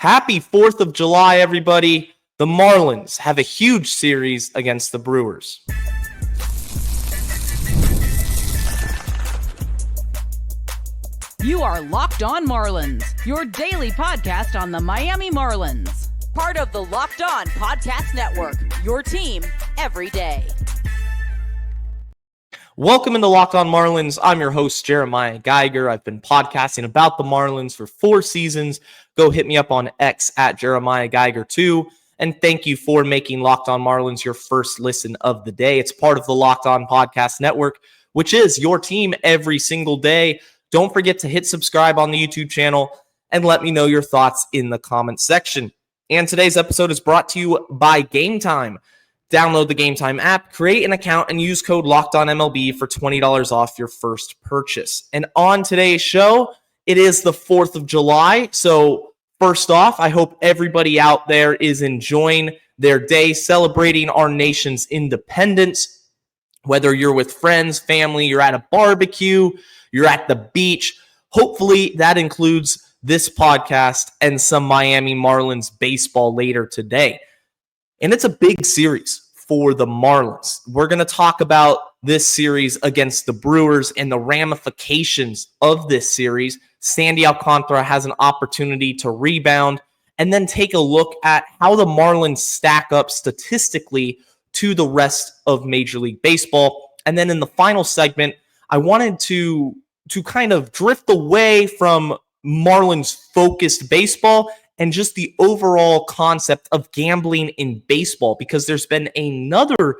Happy 4th of July, everybody. The Marlins have a huge series against the Brewers. You are Locked On Marlins, your daily podcast on the Miami Marlins. Part of the Locked On Podcast Network, your team every day. Welcome into Locked On Marlins. I'm your host, Jeremiah Geiger. I've been podcasting about the Marlins for 4 seasons. Go hit me up on X at Jeremiah Geiger 2. And thank you for making Locked On Marlins your first listen of the day. It's part of the Locked On Podcast Network, which is your team every single day. Don't forget to hit subscribe on the YouTube channel and let me know your thoughts in the comments section. And today's episode is brought to you by Gametime. Download the Gametime app, create an account, and use code LOCKEDONMLB for $20 off your first purchase. And on today's show, it is the 4th of July. So first off, I hope everybody out there is enjoying their day, celebrating our nation's independence. Whether you're with friends, family, you're at a barbecue, you're at the beach. Hopefully that includes this podcast and some Miami Marlins baseball later today. And it's a big series for the Marlins. We're going to talk about this series against the Brewers and the ramifications of this series. Sandy Alcantara has an opportunity to rebound, and then take a look at how the Marlins stack up statistically to the rest of Major League Baseball. And then in the final segment, I wanted to kind of drift away from Marlins-focused baseball and just the overall concept of gambling in baseball, because there's been another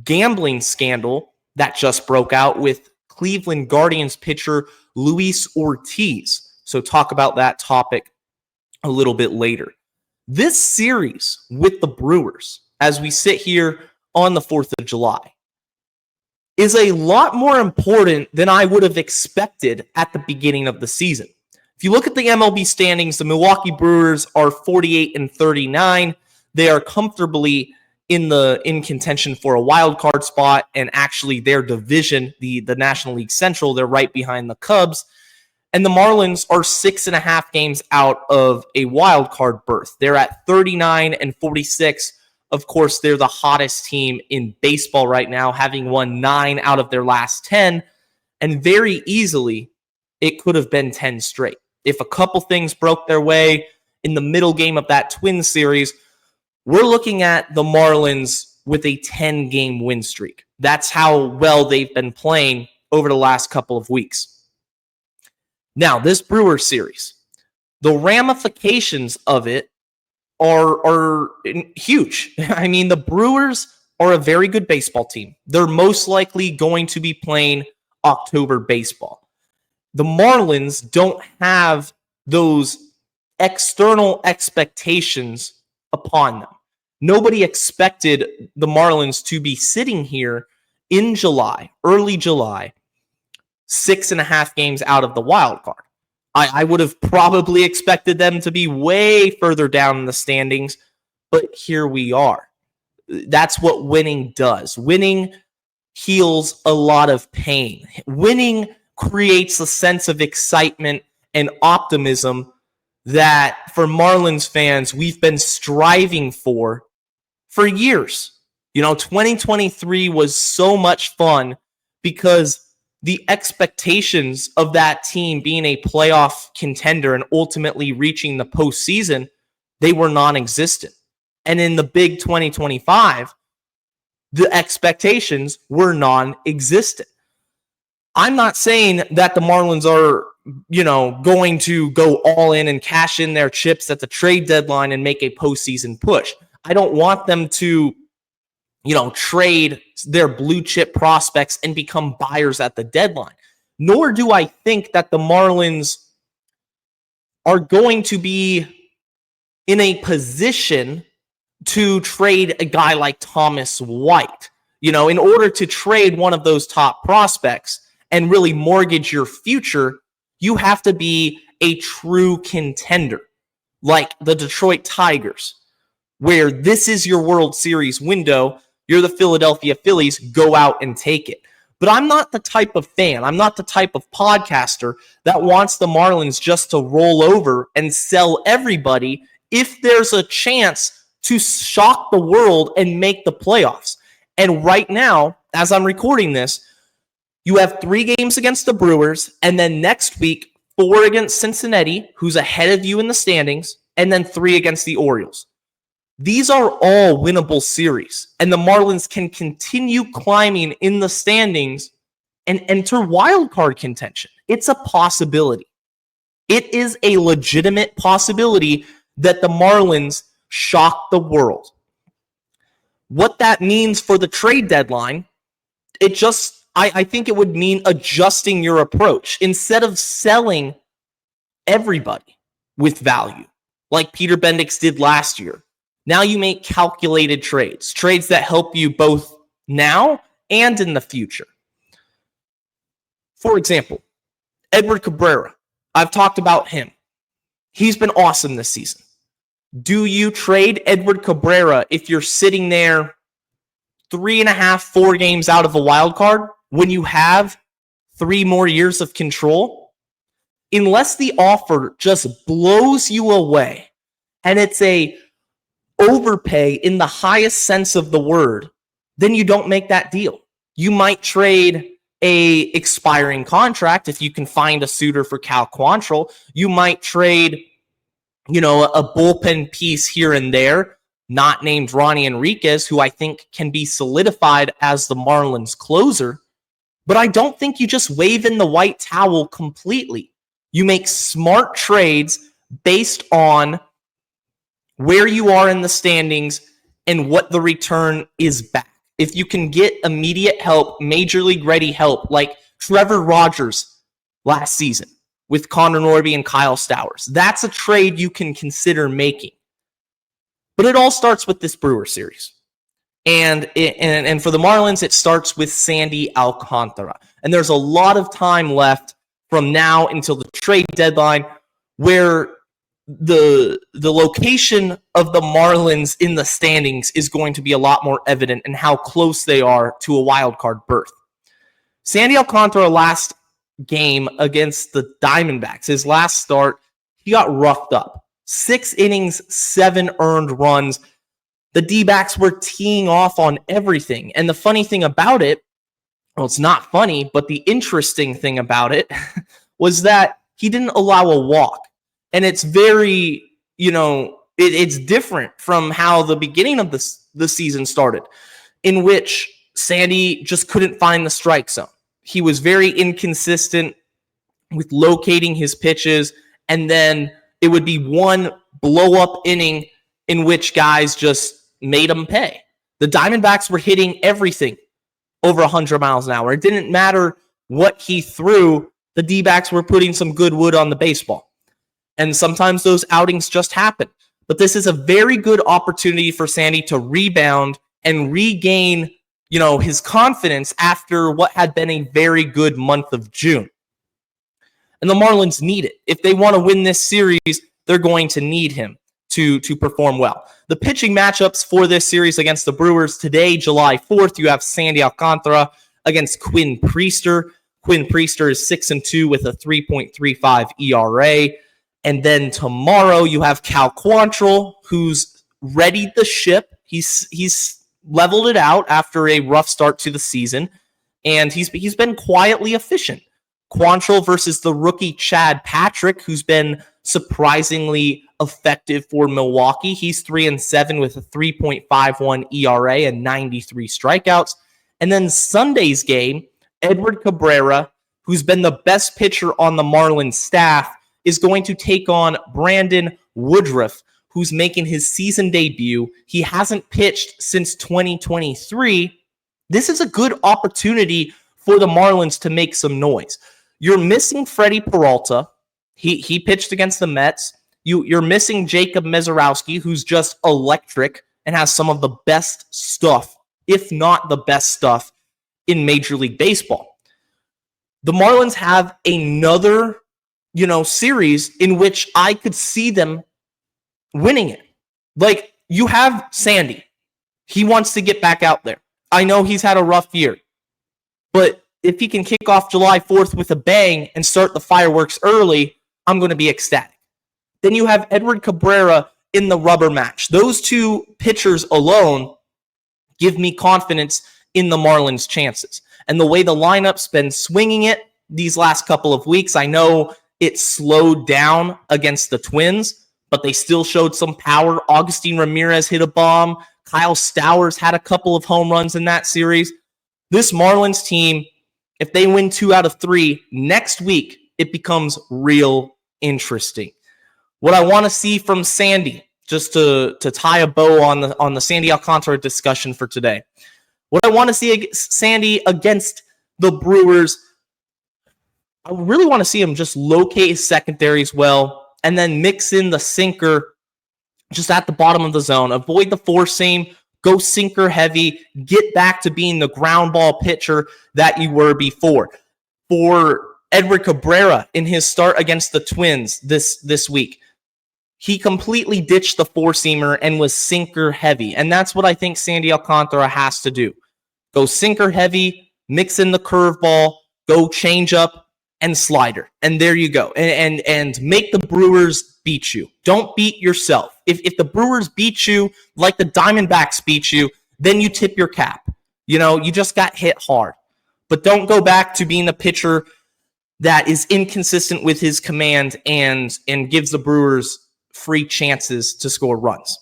gambling scandal that just broke out with Cleveland Guardians pitcher Luis Ortiz. So talk about that topic a little bit later. This series with the Brewers, as we sit here on the 4th of July, is a lot more important than I would have expected at the beginning of the season. If you look at the MLB standings, the Milwaukee Brewers are 48-39. They are comfortably in contention for a wild card spot, and actually their division, the National League Central, they're right behind the Cubs. And the Marlins are 6.5 games out of a wild card berth. They're at 39-46. Of course, they're the hottest team in baseball right now, having won 9 out of their last 10. And very easily, it could have been 10 straight. If a couple things broke their way in the middle game of that Twins series, we're looking at the Marlins with a 10-game win streak. That's how well they've been playing over the last couple of weeks. Now, this Brewers series, the ramifications of it are huge. I mean, the Brewers are a very good baseball team. They're most likely going to be playing October baseball. The Marlins don't have those external expectations upon them. Nobody expected the Marlins to be sitting here in July, early July, 6.5 games out of the wild card. I would have probably expected them to be way further down in the standings, but here we are. That's what winning does. Winning heals a lot of pain. Winning creates a sense of excitement and optimism that, for Marlins fans, we've been striving for years. 2023 was so much fun because the expectations of that team being a playoff contender and ultimately reaching the postseason, they were non-existent. And in the big 2025, the expectations were non-existent. I'm not saying that the Marlins are, going to go all in and cash in their chips at the trade deadline and make a postseason push. I don't want them to, trade their blue chip prospects and become buyers at the deadline. Nor do I think that the Marlins are going to be in a position to trade a guy like Thomas White. In order to trade one of those top prospects and really mortgage your future, you have to be a true contender, like the Detroit Tigers, where this is your World Series window. You're the Philadelphia Phillies, go out and take it. But I'm not the type of fan, I'm not the type of podcaster that wants the Marlins just to roll over and sell everybody if there's a chance to shock the world and make the playoffs. And right now, as I'm recording this, you have 3 games against the Brewers, and then next week, 4 against Cincinnati, who's ahead of you in the standings, and then 3 against the Orioles. These are all winnable series, and the Marlins can continue climbing in the standings and enter wildcard contention. It's a possibility. It is a legitimate possibility that the Marlins shock the world. What that means for the trade deadline, I think it would mean adjusting your approach. Instead of selling everybody with value, like Peter Bendix did last year, now you make calculated trades that help you both now and in the future. For example, Edward Cabrera. I've talked about him. He's been awesome this season. Do you trade Edward Cabrera if you're sitting there 3.5, 4 games out of a wild card when you have 3 more years of control? Unless the offer just blows you away and it's a overpay in the highest sense of the word, then you don't make that deal. You might trade a expiring contract if you can find a suitor for Cal Quantrill. You might trade, a bullpen piece here and there, not named Ronnie Enriquez, who I think can be solidified as the Marlins closer. But I don't think you just wave in the white towel completely. You make smart trades based on where you are in the standings and what the return is back. If you can get immediate help, major league ready help, like Trevor Rogers last season with Connor Norby and Kyle Stowers, that's a trade you can consider making. But it all starts with this Brewers series. And for the Marlins, it starts with Sandy Alcantara. And there's a lot of time left from now until the trade deadline where the location of the Marlins in the standings is going to be a lot more evident and how close they are to a wild card berth. Sandy Alcantara last game against the Diamondbacks, his last start, he got roughed up. 6 innings, 7 earned runs. The D-backs were teeing off on everything. And the funny thing about it, well, it's not funny, but the interesting thing about it was that he didn't allow a walk. And it's very, it's different from how the beginning of the season started, in which Sandy just couldn't find the strike zone. He was very inconsistent with locating his pitches, and then it would be one blow-up inning in which guys just made him pay. The Diamondbacks were hitting everything over 100 miles an hour. It didn't matter what he threw. The D-backs were putting some good wood on the baseball. And sometimes those outings just happen. But this is a very good opportunity for Sandy to rebound and regain, his confidence after what had been a very good month of June. And the Marlins need it. If they want to win this series, they're going to need him to perform well. The pitching matchups for this series against the Brewers today, July 4th, you have Sandy Alcantara against Quinn Priester. Quinn Priester is 6-2 with a 3.35 ERA. And then tomorrow you have Cal Quantrill, who's readied the ship. He's leveled it out after a rough start to the season, and he's been quietly efficient. Quantrill versus the rookie Chad Patrick, who's been surprisingly effective for Milwaukee. He's 3-7 with a 3.51 ERA and 93 strikeouts. And then Sunday's game, Edward Cabrera, who's been the best pitcher on the Marlins staff, is going to take on Brandon Woodruff, who's making his season debut. He hasn't pitched since 2023. This is a good opportunity for the Marlins to make some noise. You're missing Freddie Peralta. He pitched against the Mets. You're missing Jacob Mezorowski, who's just electric and has some of the best stuff, if not the best stuff, in Major League Baseball. The Marlins have another series in which I could see them winning it. Like, you have Sandy. He wants to get back out there. I know he's had a rough year, but if he can kick off July 4th with a bang and start the fireworks early, I'm going to be ecstatic. Then you have Edward Cabrera in the rubber match. Those two pitchers alone give me confidence in the Marlins' chances. And the way the lineup's been swinging it these last couple of weeks, I know it slowed down against the Twins, but they still showed some power. Agustin Ramirez hit a bomb. Kyle Stowers had a couple of home runs in that series. This Marlins team, if they win 2 out of 3 next week, it becomes real interesting. What I want to see from Sandy, just to tie a bow on the Sandy Alcantara discussion for today. What I want to see Sandy against the Brewers, I really want to see him just locate his secondaries well and then mix in the sinker just at the bottom of the zone. Avoid the four seam, go sinker heavy, get back to being the ground ball pitcher that you were before. For Edward Cabrera in his start against the Twins this week, he completely ditched the four-seamer and was sinker heavy. And that's what I think Sandy Alcantara has to do. Go sinker heavy, mix in the curveball, go change up and slider. And there you go. And make the Brewers beat you. Don't beat yourself. If the Brewers beat you like the Diamondbacks beat you, then you tip your cap. You know, you just got hit hard. But don't go back to being a pitcher that is inconsistent with his command and gives the Brewers free chances to score runs.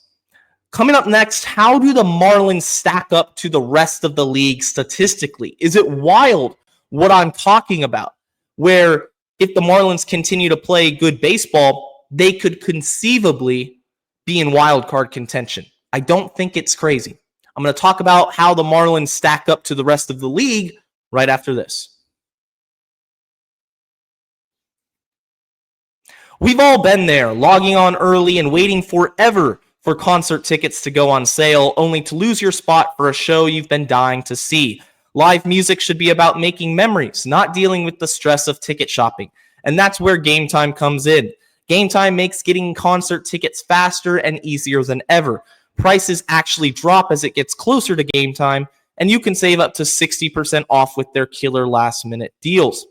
Coming up next, how do the Marlins stack up to the rest of the league statistically? Is it wild what I'm talking about? Where if the Marlins continue to play good baseball, they could conceivably be in wild card contention. I don't think it's crazy. I'm going to talk about how the Marlins stack up to the rest of the league right after this. We've all been there, logging on early and waiting forever for concert tickets to go on sale, only to lose your spot for a show you've been dying to see. Live music should be about making memories, not dealing with the stress of ticket shopping. And that's where Gametime comes in. Gametime makes getting concert tickets faster and easier than ever. Prices actually drop as it gets closer to game time, and you can save up to 60% off with their killer last-minute deals.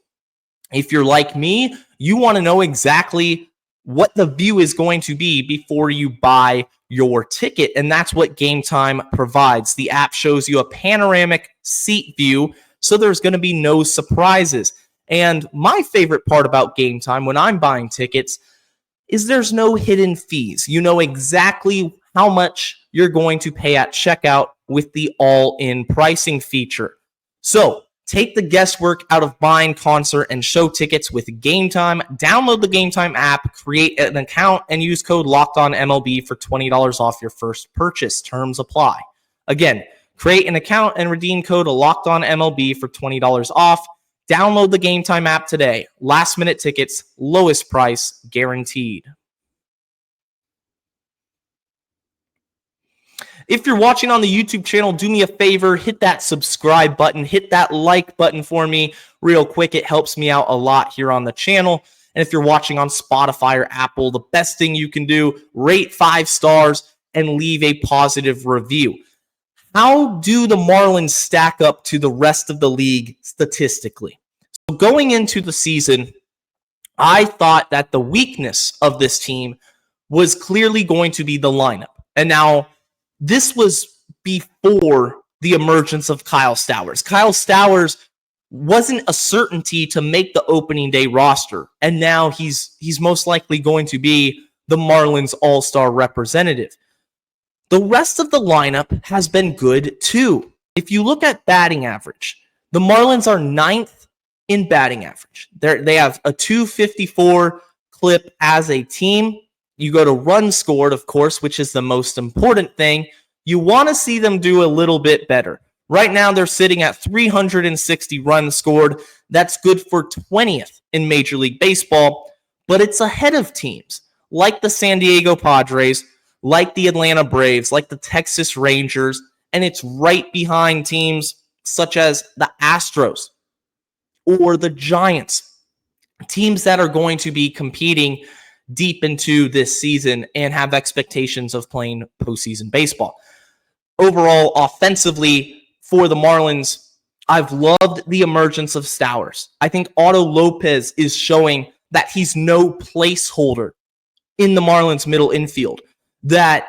If you're like me, you want to know exactly what the view is going to be before you buy your ticket, and that's what Gametime provides. The app shows you a panoramic seat view, so there's going to be no surprises. And my favorite part about Gametime when I'm buying tickets is there's no hidden fees. You know exactly how much you're going to pay at checkout with the all-in pricing feature. So, take the guesswork out of buying concert and show tickets with Gametime. Download the Gametime app, create an account, and use code LOCKEDONMLB for $20 off your first purchase. Terms apply. Again, create an account and redeem code LOCKEDONMLB for $20 off. Download the Gametime app today. Last-minute tickets, lowest price, guaranteed. If you're watching on the YouTube channel, do me a favor, hit that subscribe button, hit that like button for me real quick. It helps me out a lot here on the channel. And if you're watching on Spotify or Apple, the best thing you can do, rate 5 stars and leave a positive review. How do the Marlins stack up to the rest of the league statistically? So going into the season, I thought that the weakness of this team was clearly going to be the lineup. And now, this was before the emergence of Kyle Stowers. Kyle Stowers wasn't a certainty to make the opening day roster, and now he's most likely going to be the Marlins all-star representative. The rest of the lineup has been good too. If you look at batting average, the Marlins are 9th in batting average. They have a .254 clip as a team. You go to runs scored, of course, which is the most important thing. You want to see them do a little bit better. Right now, they're sitting at 360 runs scored. That's good for 20th in Major League Baseball, but it's ahead of teams like the San Diego Padres, like the Atlanta Braves, like the Texas Rangers, and it's right behind teams such as the Astros or the Giants, teams that are going to be competing deep into this season and have expectations of playing postseason baseball. Overall, offensively, for the Marlins, I've loved the emergence of Stowers. I think Otto Lopez is showing that he's no placeholder in the Marlins middle infield. That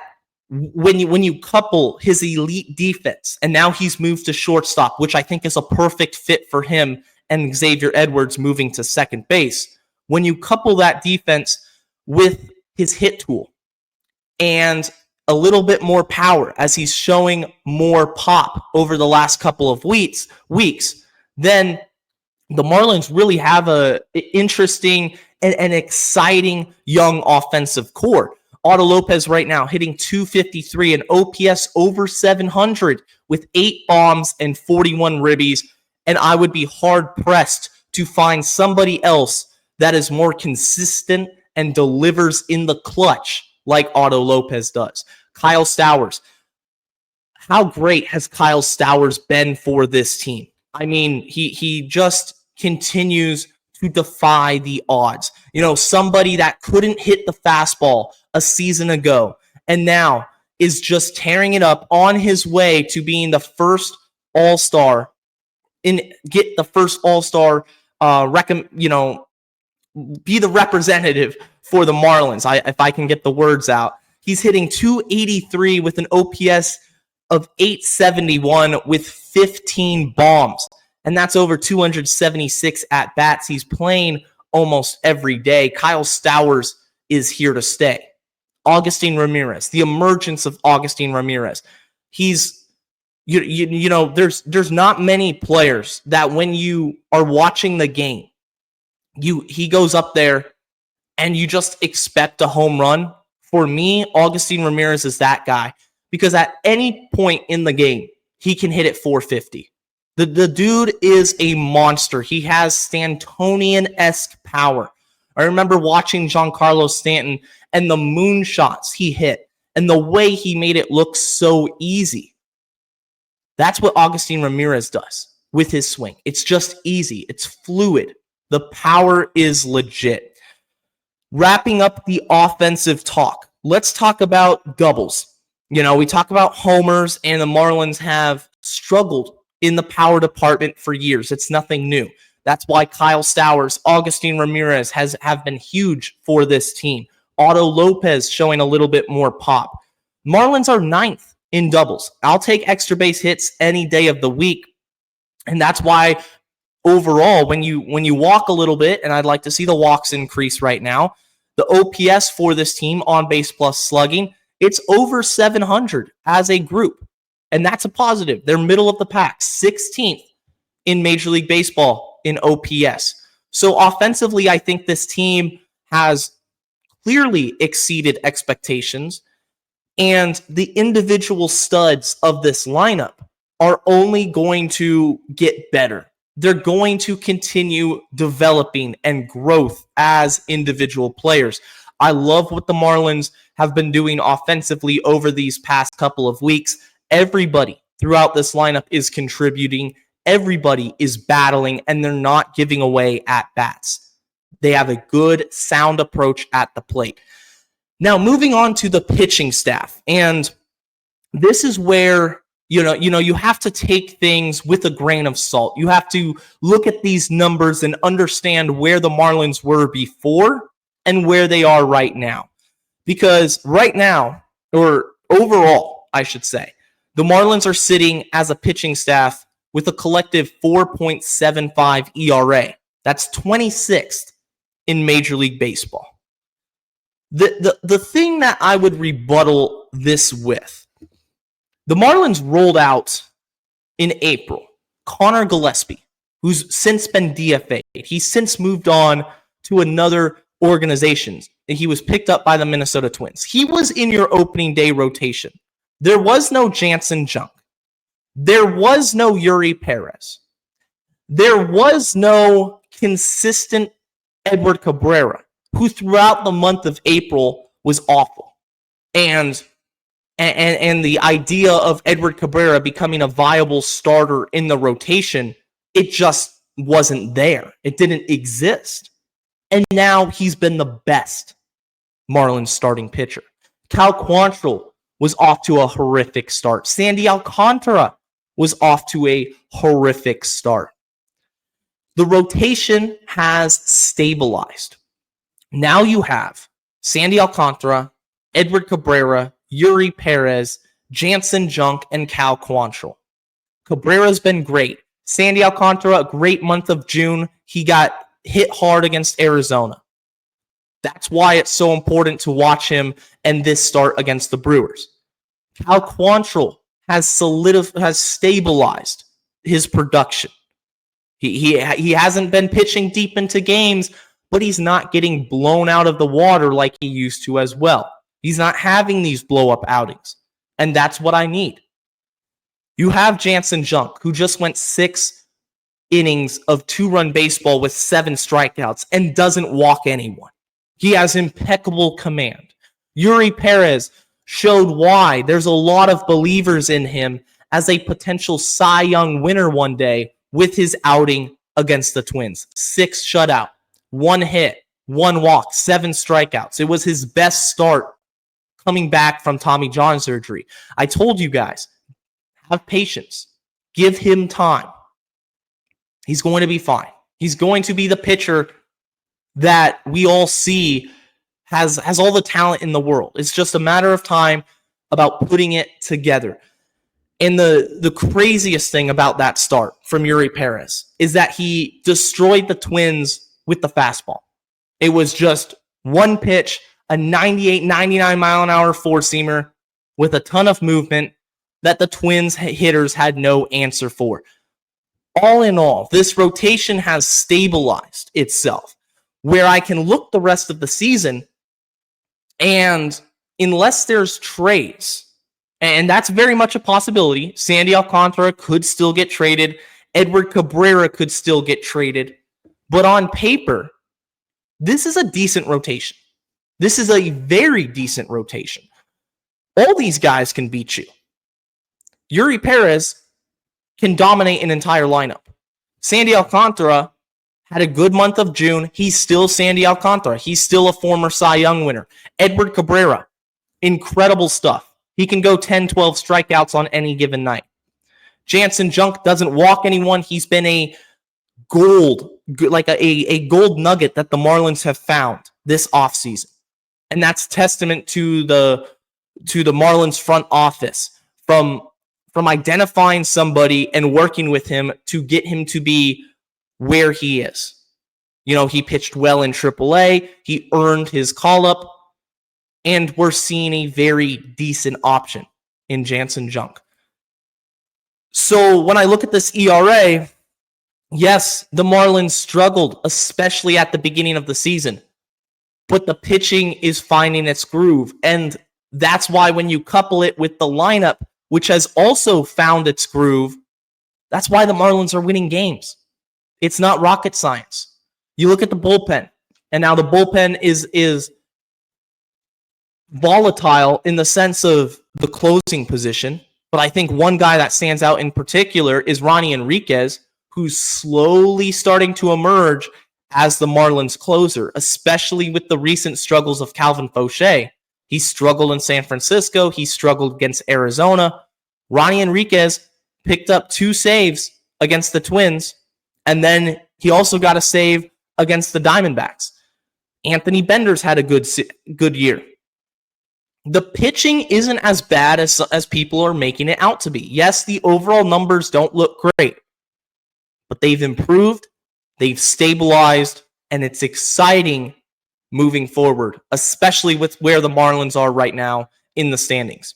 when you couple his elite defense, and now he's moved to shortstop, which I think is a perfect fit for him, and Xavier Edwards moving to second base. When you couple that defense with his hit tool and a little bit more power as he's showing more pop over the last couple of weeks, then the Marlins really have a interesting and exciting young offensive core. Otto Lopez right now hitting .253 and OPS over 700 with 8 bombs and 41 ribbies. And I would be hard-pressed to find somebody else that is more consistent and delivers in the clutch like Otto Lopez does. Kyle Stowers. How great has Kyle Stowers been for this team? I mean, he just continues to defy the odds. You know, somebody that couldn't hit the fastball a season ago and now is just tearing it up on his way to being the first All-Star be the representative for the Marlins. If I can get the words out. He's hitting .283 with an OPS of 871 with 15 bombs. And that's over 276 at-bats. He's playing almost every day. Kyle Stowers is here to stay. Augustin Ramirez, the emergence of Augustin Ramirez. He's, there's not many players that when you are watching the game, he goes up there and you just expect a home run. For me, Augustin Ramirez is that guy because at any point in the game, he can hit it 450. The dude is a monster. He has Stantonian-esque power. I remember watching Giancarlo Stanton and the moonshots he hit and the way he made it look so easy. That's what Augustin Ramirez does with his swing. It's just easy. It's fluid. The power is legit. Wrapping up the offensive talk, let's talk about doubles. We talk about homers, and the Marlins have struggled in the power department for years. It's nothing new. That's why Kyle Stowers, Augustin Ramirez have been huge for this team. Otto Lopez showing a little bit more pop. Marlins are 9th in doubles. I'll take extra base hits any day of the week. And that's why overall, when you walk a little bit, and I'd like to see the walks increase right now, the OPS for this team, on base plus slugging, it's over 700 as a group. And that's a positive. They're middle of the pack, 16th in Major League Baseball in OPS. So offensively, I think this team has clearly exceeded expectations. And the individual studs of this lineup are only going to get better. They're going to continue developing and growth as individual players. I love what the Marlins have been doing offensively over these past couple of weeks. Everybody throughout this lineup is contributing. Everybody is battling, and they're not giving away at-bats. They have a good, sound approach at the plate. Now, moving on to the pitching staff, and this is where you have to take things with a grain of salt. You have to look at these numbers and understand where the Marlins were before and where they are right now. Because right now, or overall, I should say, the Marlins are sitting as a pitching staff with a collective 4.75 ERA. That's 26th in Major League Baseball. The thing that I would rebuttal this with, the Marlins rolled out in April Connor Gillespie, who's since been DFA'd. He's since moved on to another organization. He was picked up by the Minnesota Twins. He was in your opening day rotation. There was no Jansen Junk. There was no Yuri Perez. There was no consistent Edward Cabrera, who throughout the month of April was awful. And the idea of Edward Cabrera becoming a viable starter in the rotation, it just wasn't there. It didn't exist. And now he's been the best Marlins starting pitcher. Cal Quantrill was off to a horrific start. Sandy Alcantara was off to a horrific start. The rotation has stabilized. Now you have Sandy Alcantara, Edward Cabrera, Yuri Perez, Jansen Junk, and Cal Quantrill. Cabrera's been great. Sandy Alcantara, a great month of June. He got hit hard against Arizona. That's why it's so important to watch him and this start against the Brewers. Cal Quantrill has stabilized his production. He hasn't been pitching deep into games, but he's not getting blown out of the water like he used to as well. He's not having these blow-up outings, and that's what I need. You have Jansen Junk, who just went 6 innings of 2-run baseball with 7 strikeouts and doesn't walk anyone. He has impeccable command. Yuri Perez showed why there's a lot of believers in him as a potential Cy Young winner one day with his outing against the Twins. 6 shutout, 1 hit, 1 walk, 7 strikeouts. It was his best start coming back from Tommy John surgery. I told you guys, have patience. Give him time. He's going to be fine. He's going to be the pitcher that we all see has all the talent in the world. It's just a matter of time about putting it together. And the craziest thing about that start from Yuri Perez is that he destroyed the Twins with the fastball. It was just one pitch, a 98, 99 mile an hour four-seamer with a ton of movement that the Twins hitters had no answer for. All in all, this rotation has stabilized itself, where I can look the rest of the season, and unless there's trades, and that's very much a possibility, Sandy Alcantara could still get traded, Edward Cabrera could still get traded, but on paper, this is a decent rotation. This is a very decent rotation. All these guys can beat you. Yuri Perez can dominate an entire lineup. Sandy Alcantara had a good month of June. He's still Sandy Alcantara. He's still a former Cy Young winner. Edward Cabrera, incredible stuff. He can go 10, 12 strikeouts on any given night. Jansen Junk doesn't walk anyone. He's been a gold nugget that the Marlins have found this offseason. And that's testament to the Marlins front office from identifying somebody and working with him to get him to be where he is. You know, he pitched well in AAA. He earned his call-up. And we're seeing a very decent option in Jansen Junk. So when I look at this ERA, yes, the Marlins struggled, especially at the beginning of the season. But the pitching is finding its groove. And that's why when you couple it with the lineup, which has also found its groove, that's why the Marlins are winning games. It's not rocket science. You look at the bullpen, and now the bullpen is volatile in the sense of the closing position. But I think one guy that stands out in particular is Ronnie Enriquez, who's slowly starting to emerge as the Marlins closer, especially with the recent struggles of Calvin Fauché. He struggled in San Francisco. He struggled against Arizona. Ronnie Enriquez picked up 2 saves against the Twins, and then he also got a save against the Diamondbacks. Anthony Bender's had a good year. The pitching isn't as bad as people are making it out to be. Yes, the overall numbers don't look great, but they've improved, they've stabilized, and it's exciting moving forward, especially with where the Marlins are right now in the standings.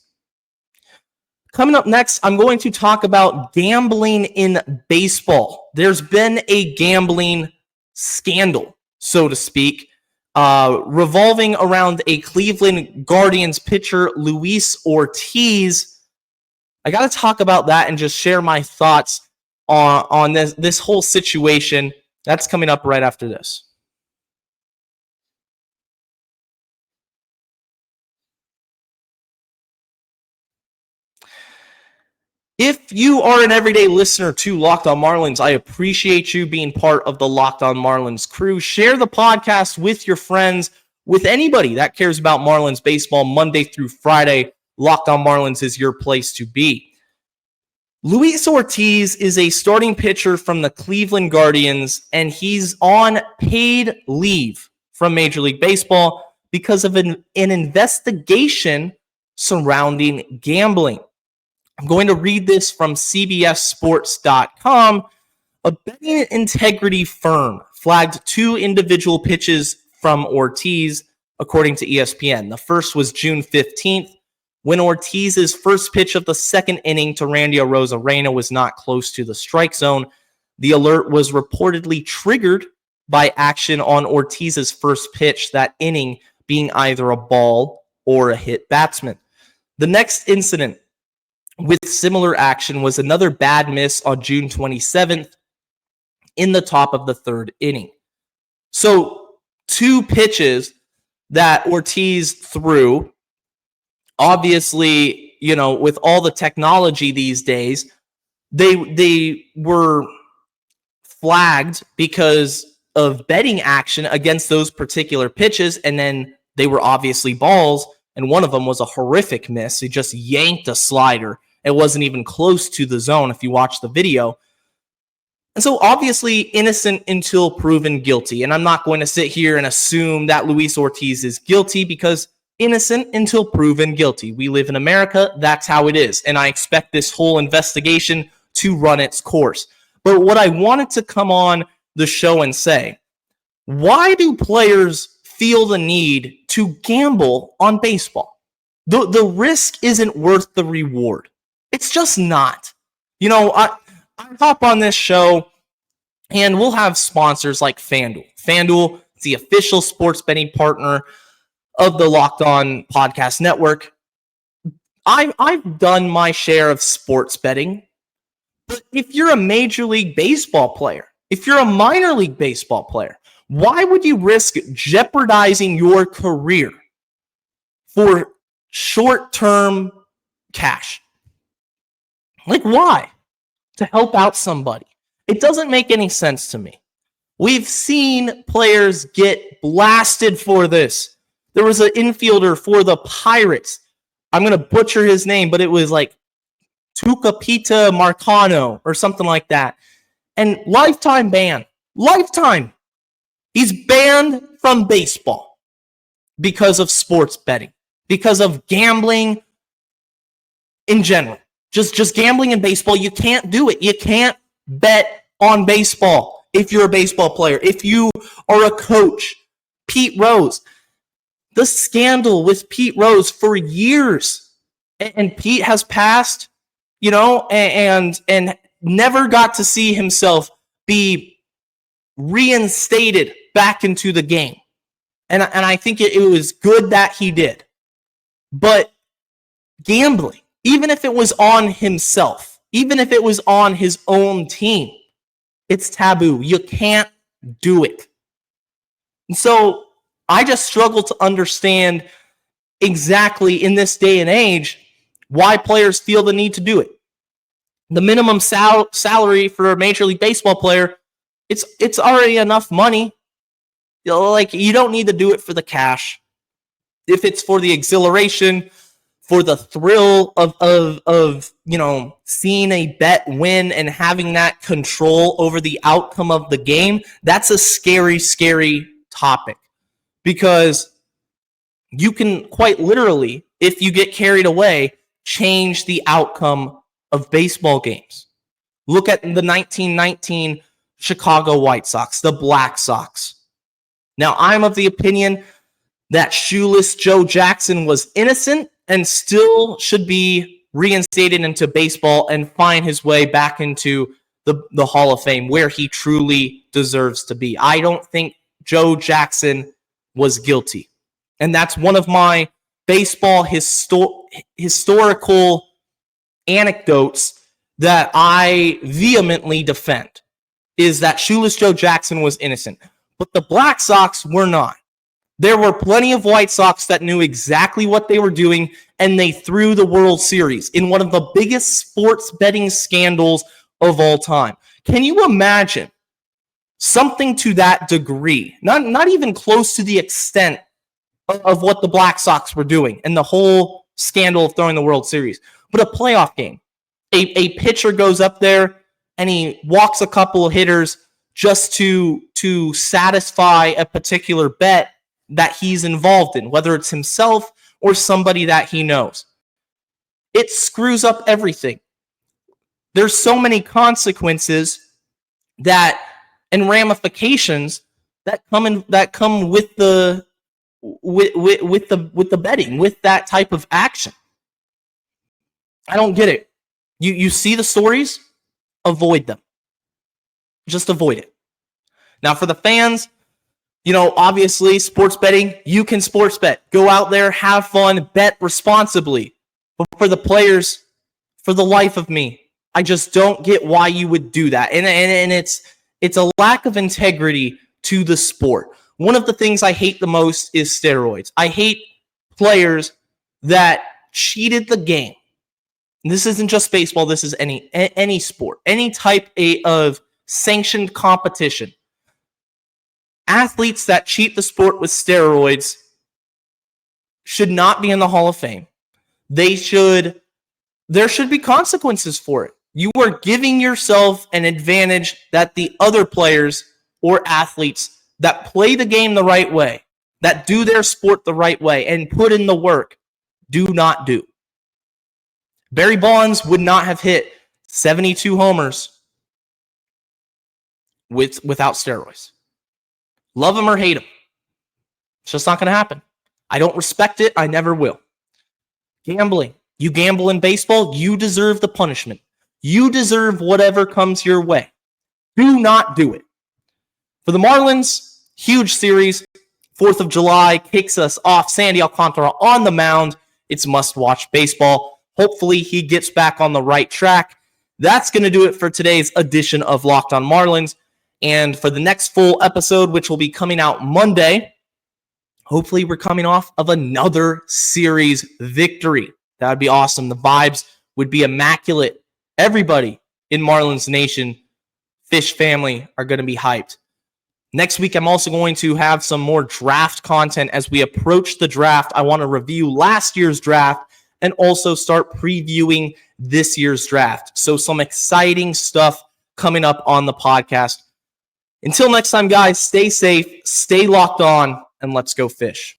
Coming up next, I'm going to talk about gambling in baseball. There's been a gambling scandal, so to speak, revolving around a Cleveland Guardians pitcher, Luis Ortiz. I got to talk about that and just share my thoughts on this whole situation. That's coming up right after this. If you are an everyday listener to Locked On Marlins, I appreciate you being part of the Locked On Marlins crew. Share the podcast with your friends, with anybody that cares about Marlins baseball Monday through Friday. Locked On Marlins is your place to be. Luis Ortiz is a starting pitcher from the Cleveland Guardians, and he's on paid leave from Major League Baseball because of an investigation surrounding gambling. I'm going to read this from CBSSports.com. A betting integrity firm flagged 2 individual pitches from Ortiz, according to ESPN. The first was June 15th, when Ortiz's first pitch of the second inning to Randy Arozarena was not close to the strike zone. The alert was reportedly triggered by action on Ortiz's first pitch that inning being either a ball or a hit batsman. The next incident with similar action was another bad miss on June 27th in the top of the third inning. So 2 pitches that Ortiz threw. Obviously, with all the technology these days, they were flagged because of betting action against those particular pitches, and then they were obviously balls, and one of them was a horrific miss. He just yanked a slider. It wasn't even close to the zone if you watch the video. And so obviously innocent until proven guilty. And I'm not going to sit here and assume that Luis Ortiz is guilty, because innocent until proven guilty. We live in America. That's how it is. And I expect this whole investigation to run its course. But what I wanted to come on the show and say, why do players feel the need to gamble on baseball? The risk isn't worth the reward. It's just not. I hop on this show and we'll have sponsors like FanDuel. FanDuel is the official sports betting partner of the Locked On Podcast Network. I've done my share of sports betting, but if you're a Major League Baseball player, if you're a minor league baseball player, why would you risk jeopardizing your career for short-term cash? Like, why? To help out somebody. It doesn't make any sense to me. We've seen players get blasted for this. There was an infielder for the Pirates. I'm going to butcher his name, but it was like Tucapita Marcano or something like that. And lifetime ban. Lifetime. He's banned from baseball because of sports betting, because of gambling in general. Just gambling in baseball, you can't do it. You can't bet on baseball if you're a baseball player. If you are a coach, Pete Rose, the scandal with Pete Rose for years, and Pete has passed, and never got to see himself be reinstated back into the game. And I think it was good that he did. But gambling, even if it was on himself, even if it was on his own team, it's taboo. You can't do it. And so I just struggle to understand exactly in this day and age why players feel the need to do it. The minimum salary for a Major League Baseball player, it's already enough money. You don't need to do it for the cash. If it's for the exhilaration, for the thrill of seeing a bet win and having that control over the outcome of the game, that's a scary, scary topic. Because you can quite literally, if you get carried away, change the outcome of baseball games. Look at the 1919 Chicago White Sox, the Black Sox. Now, I'm of the opinion that shoeless Joe Jackson was innocent and still should be reinstated into baseball and find his way back into the Hall of Fame where he truly deserves to be. I don't think Joe Jackson was guilty. And that's one of my baseball historical anecdotes that I vehemently defend, is that shoeless Joe Jackson was innocent. But the Black Sox were not. There were plenty of White Sox that knew exactly what they were doing, and they threw the World Series in one of the biggest sports betting scandals of all time. Can you imagine something to that degree? Not even close to the extent of what the Black Sox were doing and the whole scandal of throwing the World Series, but a playoff game. A pitcher goes up there and he walks a couple of hitters just to satisfy a particular bet that he's involved in, whether it's himself or somebody that he knows. It screws up everything. There's so many consequences and ramifications that come with the betting, with that type of action. I don't get it. You see the stories, avoid them. Just avoid it. Now for the fans, obviously sports betting, you can sports bet. Go out there, have fun, bet responsibly. But for the players, for the life of me, I just don't get why you would do that. And it's a lack of integrity to the sport. One of the things I hate the most is steroids. I hate players that cheated the game. And this isn't just baseball. This is any sport, any type of sanctioned competition. Athletes that cheat the sport with steroids should not be in the Hall of Fame. There should be consequences for it. You are giving yourself an advantage that the other players or athletes that play the game the right way, that do their sport the right way and put in the work, do not do. Barry Bonds would not have hit 72 homers without steroids. Love him or hate him. It's just not going to happen. I don't respect it. I never will. Gambling. You gamble in baseball, you deserve the punishment. You deserve whatever comes your way. Do not do it. For the Marlins, huge series. 4th of July kicks us off. Sandy Alcantara on the mound. It's must-watch baseball. Hopefully he gets back on the right track. That's going to do it for today's edition of Locked on Marlins. And for the next full episode, which will be coming out Monday, hopefully we're coming off of another series victory. That would be awesome. The vibes would be immaculate. Everybody in Marlins Nation, Fish family, are going to be hyped. Next week, I'm also going to have some more draft content as we approach the draft. I want to review last year's draft and also start previewing this year's draft. So some exciting stuff coming up on the podcast. Until next time, guys, stay safe, stay locked on, and let's go fish.